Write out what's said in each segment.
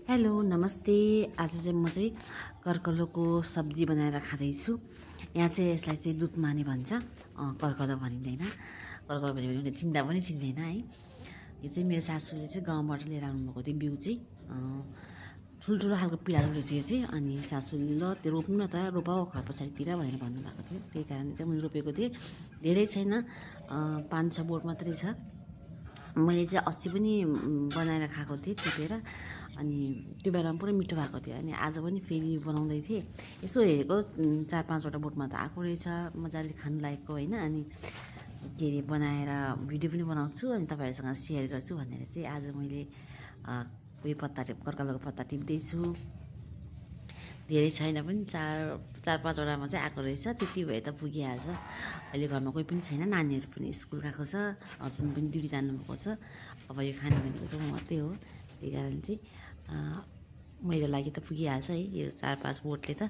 Hello नमस्ते। आज चाहिँ म चाहिँ कर्कलोको सब्जी बनाएर खाँदैछु। यहाँ चाहिँ यसलाई चाहिँ दुधमाने भन्छ, कर्कलो भनिँदैन। कर्कलो भन्यो भने चिन्ता पनि चिन्दैन है। यो चाहिँ मेरो सासूले चाहिँ गाउँबाट लिएर आउनुभएको थियो बिउ चाहिँ, ठुल्ठुलो खालको पिँडालु रहेछ यो चाहिँ। अनि सासूले ल त्यो रोप्नु न त, रोपाऊ घर पछाडितिर भनेर भन्नुभएको थियो। त्यही कारणले चाहिँ मैले रोपेको थिएँ। धेरै छैन, 5-6 बोट मात्रै छ। मैले चाहिँ अस्ति पनि बनाएर खाएको थिएँ टिपेर, अनि त्यो बेलामा पुरै मिठो भएको थियो। अनि आज पनि फेरि बनाउँदै थिएँ, यसो हेरेको 4-5वटा बोटमा त आएको रहेछ, मजाले खानु लायकको होइन। अनि के अरे बनाएर भिडियो पनि बनाउँछु अनि तपाईँहरूसँग सेयर गर्छु भनेर चाहिँ आज मैले उयो कर्कलोको पत्ता टिप्दैछु। धेरै छैन पनि, 4-5वटामा चाहिँ आएको रहेछ। त्यति भए त पुगिहाल्छ। अहिले घरमा कोही पनि छैन, नानीहरू पनि स्कुल गएको छ, हस्बेन्ड पनि ड्युटी जानुभएको छ। अब यो खाने भनेको चाहिँ म मात्रै हो। त्यही कारण चाहिँ मेरो लागि त पुगिहाल्छ है यो 4-5 बोटले त।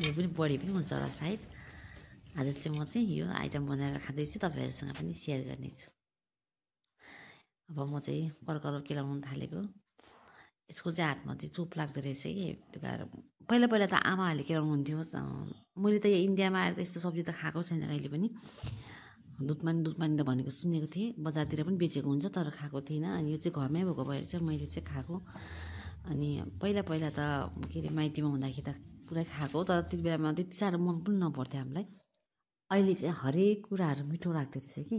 यो पनि बढी पनि हुन्छ होला सायद। आज चाहिँ म चाहिँ यो आइटम बनाएर खाँदैछु, तपाईँहरूसँग पनि सेयर गर्नेछु। अब म चाहिँ कर्कलो केलाउनु थालेको। यसको चाहिँ हातमा चाहिँ चोप लाग्दो रहेछ कि, त्यो कारण पहिला पहिला त आमाहरूले केलाउनु हुन्थ्यो। मैले त इन्डियामा आएर त यस्तो सब्जी त खाएको छैन कहिले पनि। दुधमानी त भनेको सुनेको थिएँ, बजारतिर पनि बेचेको हुन्छ तर खाएको थिइनँ। अनि यो चाहिँ घरमै भएको भएर चाहिँ मैले चाहिँ खाएको। अनि पहिला पहिला त के अरे माइतीमा हुँदाखेरि त पुरै खाएको, तर त्यति बेलामा त्यति साह्रो मन पनि नपर्थ्यो हामीलाई। अहिले चाहिँ हरेक कुराहरू मिठो लाग्दो रहेछ कि।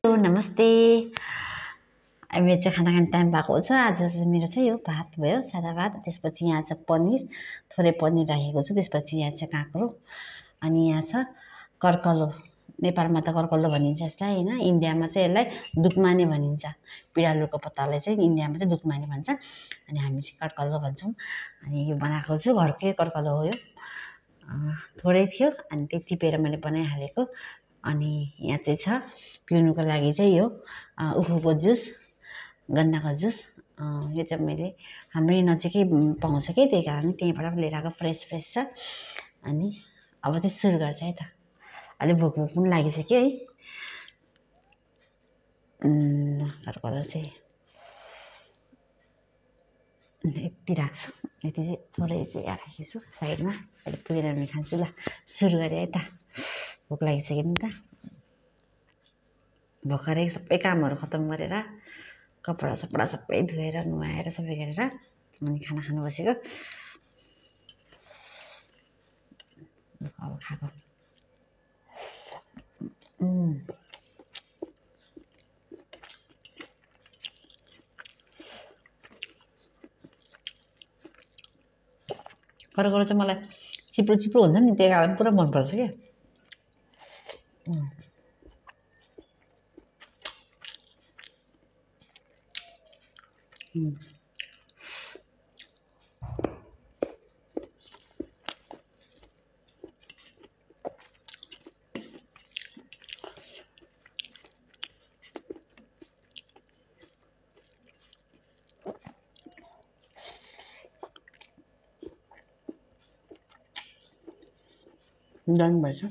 नमस्ते। मेरो चाहिँ खाना खाने टाइम भएको छ। आज चाहिँ मेरो चाहिँ यो भात भयो, सादा भात। त्यसपछि यहाँ छ पनिर, थोरै पनिर राखेको छु। त्यसपछि यहाँ छ काँक्रो, अनि यहाँ छ कर्कलो। नेपालमा त कर्कलो भनिन्छ यसलाई होइन, इन्डियामा चाहिँ यसलाई दुधमाने भनिन्छ। पिँडालुको पत्तालाई चाहिँ इन्डियामा चाहिँ दुधमाने भन्छ, अनि हामी चाहिँ कर्कलो भन्छौँ। अनि यो बनाएको छु, घरकै कर्कलो हो यो। थोरै थियो अनि त्यही टिपेर मैले बनाइहालेको। अनि यहाँ चाहिँ छ पिउनुको लागि चाहिँ यो उखुको जुस, गन्नाको जुस। यो चाहिँ मैले हाम्रै नजिकै पाउँछ कि, त्यही कारण त्यहीँबाट लिएर आएको, फ्रेस छ। अनि अब चाहिँ सुरु गर्छ है त। अलिक भोक पनि लागिसक्यो है। कर्कलो चाहिँ यति राख्छु, यति चाहिँ थोरै चाहिँ राखेको छु साइडमा। अहिले पुगेर भने खान्छु। ल सुरु गरेँ है त, भोक लागिसक्यो नि त। भर्खरै सबै कामहरू खतम गरेर कपडा सपडा सबै धोएर नुहाएर सबै गरेर अनि खाना खानु बसेको। अब खाएको कर्कलो चाहिँ मलाई चिप्लो चिप्लो हुन्छ नि, त्यही कारण पुरा मनपर्छ क्या। जानु भएछ।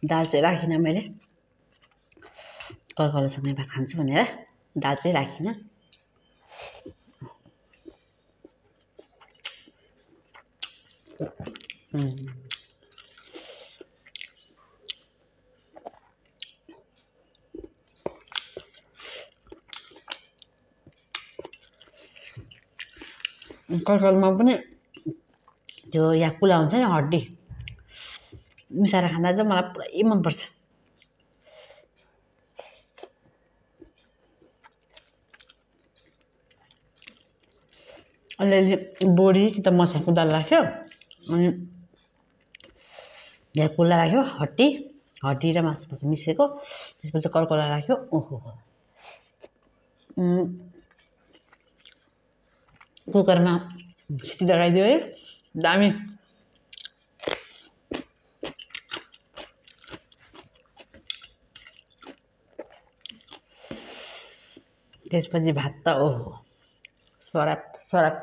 दाल चाहिँ राखिनँ मैले, कर्कलोसँगै भात खान्छु भनेर दाल चाहिँ राखिनँ। कर्कलमा पनि त्यो याकुला हुन्छ नि हड्डी मिसाएर खाँदा चाहिँ मलाई पुरै मनपर्छ। अलिअलि बोडी कि त मसाको दाल राख्यो, अनि याकुला राख्यो, हड्डी र मासु मिसेको, त्यसपछि कर्कला राख्यो। ओहो कुकरमा सिटी लगाइदियो है, दामी। त्यसपछि भात त ओहो सराप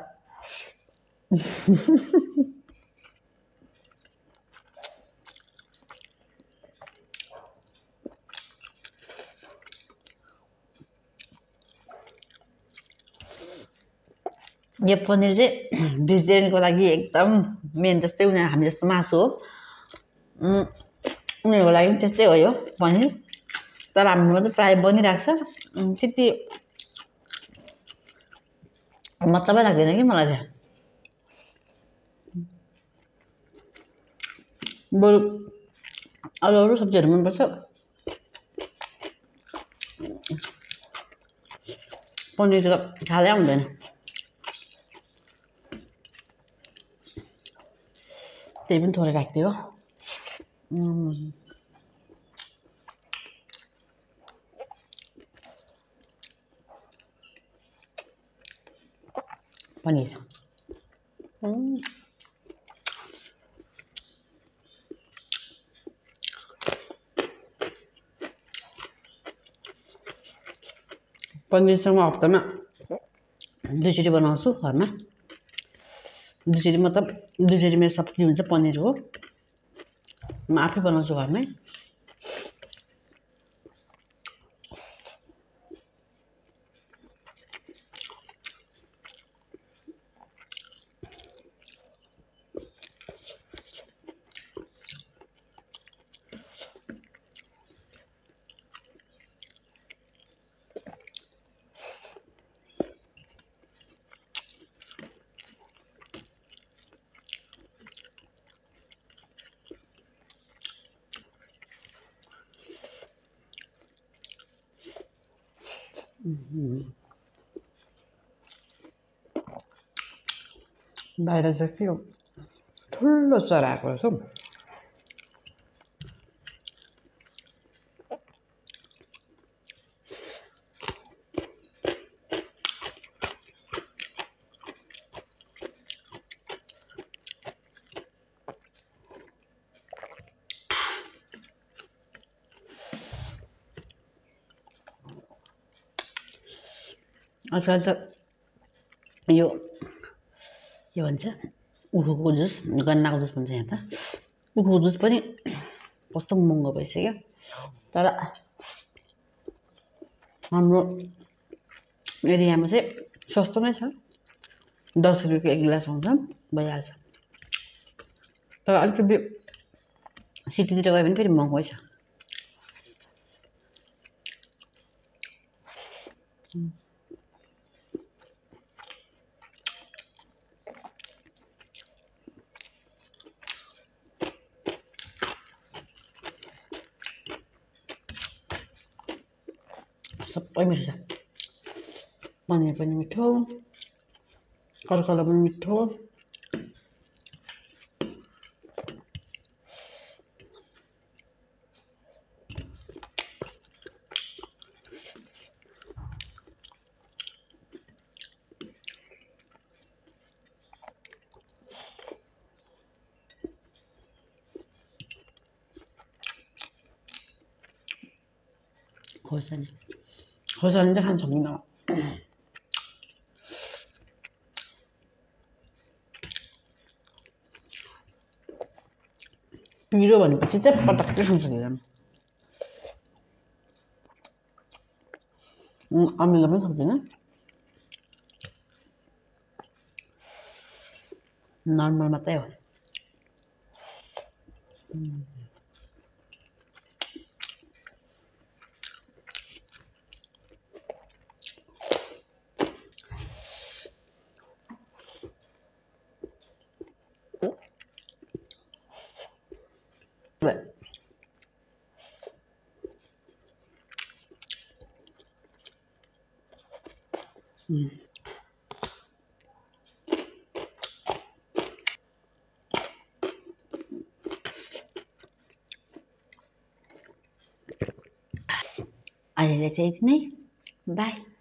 यो पनिर चाहिँ भेजिटेरियनको लागि एकदम मेन, जस्तै उनीहरू हामी जस्तो मासु हो, उनीहरूको लागि पनि त्यस्तै हो यो पनिर। तर हाम्रोमा चाहिँ प्रायः बनिरहेको छ, त्यति मतलबै लाग्दैन कि मलाई चाहिँ। बरु अरू सब्जीहरू मनपर्छ, पनिर त खाँदै हुँदैन। त्यही पनि थोरै राखिदियो। पनिर पनिरसँग हप्तामा 2 चोटि बनाउँछु घरमा। 2 चोटि मतलब 2 चोटि मेरो सब्जी हुन्छ पनिरको, म आफै बनाउँछु घरमै। बाहिर चाहिँ के हो ठुलो चरा आएको रहेछ हौ। आजकल त यो के भन्छ उखुको जुस, गन्नाको जुस भन्छ यहाँ त। उखुको जुस पनि कस्तो महँगो भइसक्यो, तर हाम्रो एरियामा चाहिँ सस्तो नै छ। 10 रुपियाँको 1 गिलास आउँछ, भइहाल्छ। तर अलिकति सिटीतिर गयो भने फेरि महँगै छ। सबै मिठो छ, पनिर पनि मिठो, कर्कला पनि मिठो। खोर्सानी खोर्सानी चाहिँ खान सक्दिनँ पिरो भनेपछि चाहिँ पटक्कै खान सक्दिनँ अमिलो पनि सक्दिनँ नर्मल मात्रै हो अहिले चाहिँ यति नै बाई